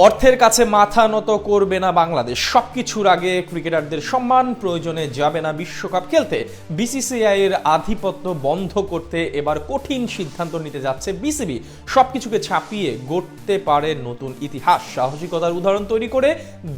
অর্থের কাছে মাথা নত করবে না বাংলাদেশ। সবকিছুর আগে ক্রিকেটারদের সম্মান, প্রয়োজনে যাবে না বিশ্বকাপ খেলতে। বিসিসিআই এর আধিপত্য বন্ধ করতে এবার কঠিন সিদ্ধান্ত নিতে যাচ্ছে বিসিবি। সবকিছুকে ছাপিয়ে গড়তে পারে নতুন ইতিহাস, সাহসিকতার উদাহরণ তৈরি করে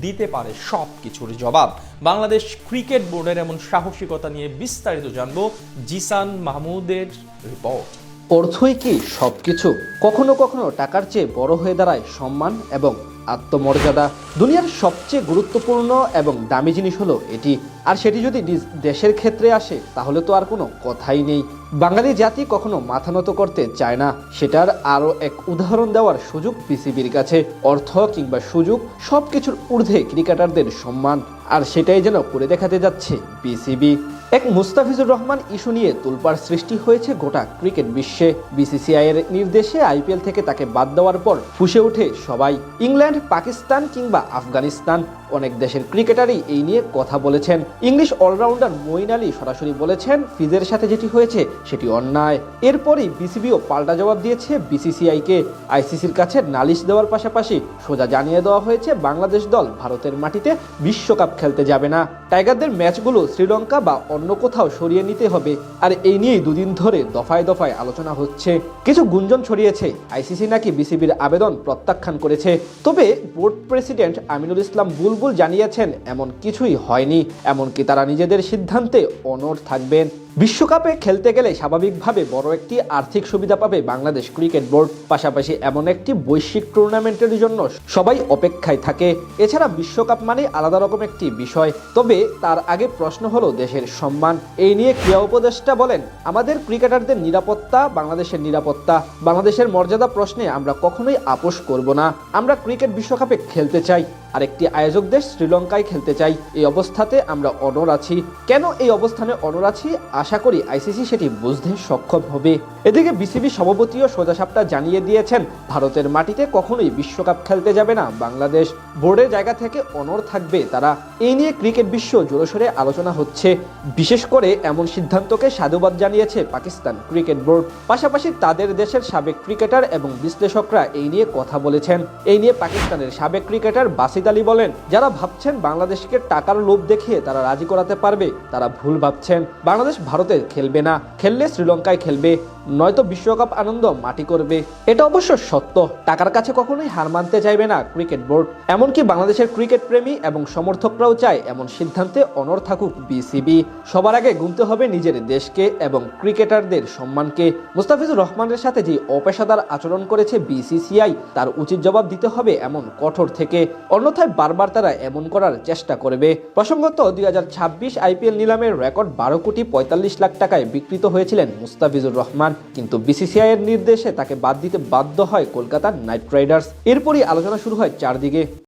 দিতে পারে সবকিছুর জবাব। বাংলাদেশ ক্রিকেট বোর্ডের এমন সাহসিকতা নিয়ে বিস্তারিত জানবো জিসান মাহমুদের রিপোর্ট। অর্থই কি সবকিছু? কখনো কখনো টাকার চেয়ে বড় হয়ে দাঁড়ায় সম্মান এবং আত্মমর্যাদা। দুনিয়ার সবচেয়ে গুরুত্বপূর্ণ এবং দামি জিনিস হলো এটি, আর সেটি যদি নিজ দেশের ক্ষেত্রে আসে তাহলে তো আর কোনো কথাই নেই। বাঙালি জাতি কখনো মাথা নত করতে চায় না, সেটার আরও এক উদাহরণ দেওয়ার সুযোগ বিসিবির কাছে। অর্থ কিংবা সুযোগ, সবকিছুর ঊর্ধ্বে ক্রিকেটারদের সম্মান, আর সেটাই যেন করে দেখাতে যাচ্ছে বিসিবি। এক মুস্তাফিজুর রহমান ইস্যু নিয়ে তোলপাড় সৃষ্টি হয়েছে গোটা ক্রিকেট বিশ্বে। বিসিসিআই এর নির্দেশে আইপিএল থেকে তাকে বাদ দেওয়ার পর ফুঁসে ওঠে সবাই। ইংল্যান্ড, পাকিস্তান কিংবা আফগানিস্তান, অনেক দেশের ক্রিকেটারই এই নিয়ে কথা বলেছেন। ইংলিশ অলরাউন্ডার মঈন আলী সরাসরি বলেছেন ফিজের সাথে যেটি হয়েছে সেটি অন্যায়। এরপরই বিসিবিও পাল্টা জবাব দিয়েছে বিসিসিআইকে। আইসিসির কাছে নালিশ দেওয়ার পাশাপাশি সোজা জানিয়ে দেওয়া হয়েছে বাংলাদেশ দল ভারতের মাটিতে বিশ্বকাপ খেলতে যাবে না। টাইগারদের ম্যাচগুলো শ্রীলঙ্কা বা অন্য কোথাও সরিয়ে নিতে হবে। আর এই নিয়েই দুদিন ধরে দফায় দফায় আলোচনা হচ্ছে। কিছু গুঞ্জন ছড়িয়েছে আইসিসি নাকি বিসিবির আবেদন প্রত্যাখ্যান করেছে। তবে বোর্ড প্রেসিডেন্ট আমিনুল ইসলাম বুলবুল জানিয়েছেন এমন কিছুই হয়নি, এমনকি তারা নিজেদের সিদ্ধান্তে অনড় থাকবেন। বিশ্বকাপে খেলতে গেলে স্বাভাবিকভাবে বড় একটি আর্থিক সুবিধা পাবে বাংলাদেশ ক্রিকেট বোর্ড। পাশাপাশি এমন একটি বৈশ্বিক টুর্নামেন্টের জন্য সবাই অপেক্ষায় থাকে। এছাড়া বিশ্বকাপ মানে আলাদা রকম একটি বিষয়। তবে তার আগে প্রশ্ন হলো দেশের সম্মান। এই নিয়ে ক্রীড়া উপদেষ্টা বলেন, আমাদের ক্রিকেটারদের নিরাপত্তা, বাংলাদেশের নিরাপত্তা, বাংলাদেশের মর্যাদা প্রশ্নে আমরা কখনোই আপোষ করব না। আমরা ক্রিকেট বিশ্বকাপে খেলতে চাই, আরেকটি আয়োজক দেশ শ্রীলঙ্কায় খেলতে চাই। এই অবস্থাতে আমরা অনড় আছি। কেন এই অবস্থানে অনড় আছি? আশা করি আইসিসি সেটি বুঝতে সক্ষম হবে। এদিকে বিসিবি সভাপতিও সোজাসাপটা জানিয়ে দিয়েছেন ভারতের মাটিতে কখনোই বিশ্বকাপ খেলতে যাবে না বাংলাদেশ। বোর্ডের জায়গা থেকে অনড় থাকবে তারা। এই নিয়ে ক্রিকেট বিশ্ব জোরসোরে আলোচনা হচ্ছে। বিশেষ করে এমন সিদ্ধান্তকে সাধুবাদ জানিয়েছে পাকিস্তান ক্রিকেট বোর্ড। পাশাপাশি তাদের দেশের সাবেক ক্রিকেটার এবং বিশ্লেষকরা এই নিয়ে কথা বলেছেন। এই নিয়ে পাকিস্তানের সাবেক ক্রিকেটার বাসিদ আলী বলেন, যারা ভাবছেন বাংলাদেশকে টাকার লোভ দেখিয়ে তারা রাজি করাতে পারবে, তারা ভুল ভাবছেন। বাংলাদেশ ভারতে খেলবে না, খেললে শ্রীলঙ্কায় খেলবে, নয়তো বিশ্বকাপ আনন্দ মাটি করবে। এটা অবশ্য সত্য, টাকার কাছে কখনোই হার মানতে চাইবে না ক্রিকেট বোর্ড। এমনকি বাংলাদেশের ক্রিকেট প্রেমী এবং সমর্থকরাও চায় এমন সিদ্ধান্তে অনড় থাকুক বিসিবি। সবার আগে গুনতে হবে নিজের দেশকে এবং ক্রিকেটারদের সম্মানকে। মুস্তাফিজুর রহমানের সাথে যে অপেশাদার আচরণ করেছে বিসিসিআই, তার উচিত জবাব দিতে হবে এমন কঠোর থেকে, অন্যথায় বারবার তারা এমন করার চেষ্টা করবে। প্রসঙ্গত 2026 আইপিএল নিলামের রেকর্ড 12,45,00,000 টাকায় বিক্রিত হয়েছিলেন মুস্তাফিজুর রহমান, কিন্তু বিসিসিআই এর নির্দেশে তাকে বাদ দিতে বাধ্য হয় কলকাতা নাইট রাইডার্স। এরপরই আলোচনা শুরু হয় চারদিকে।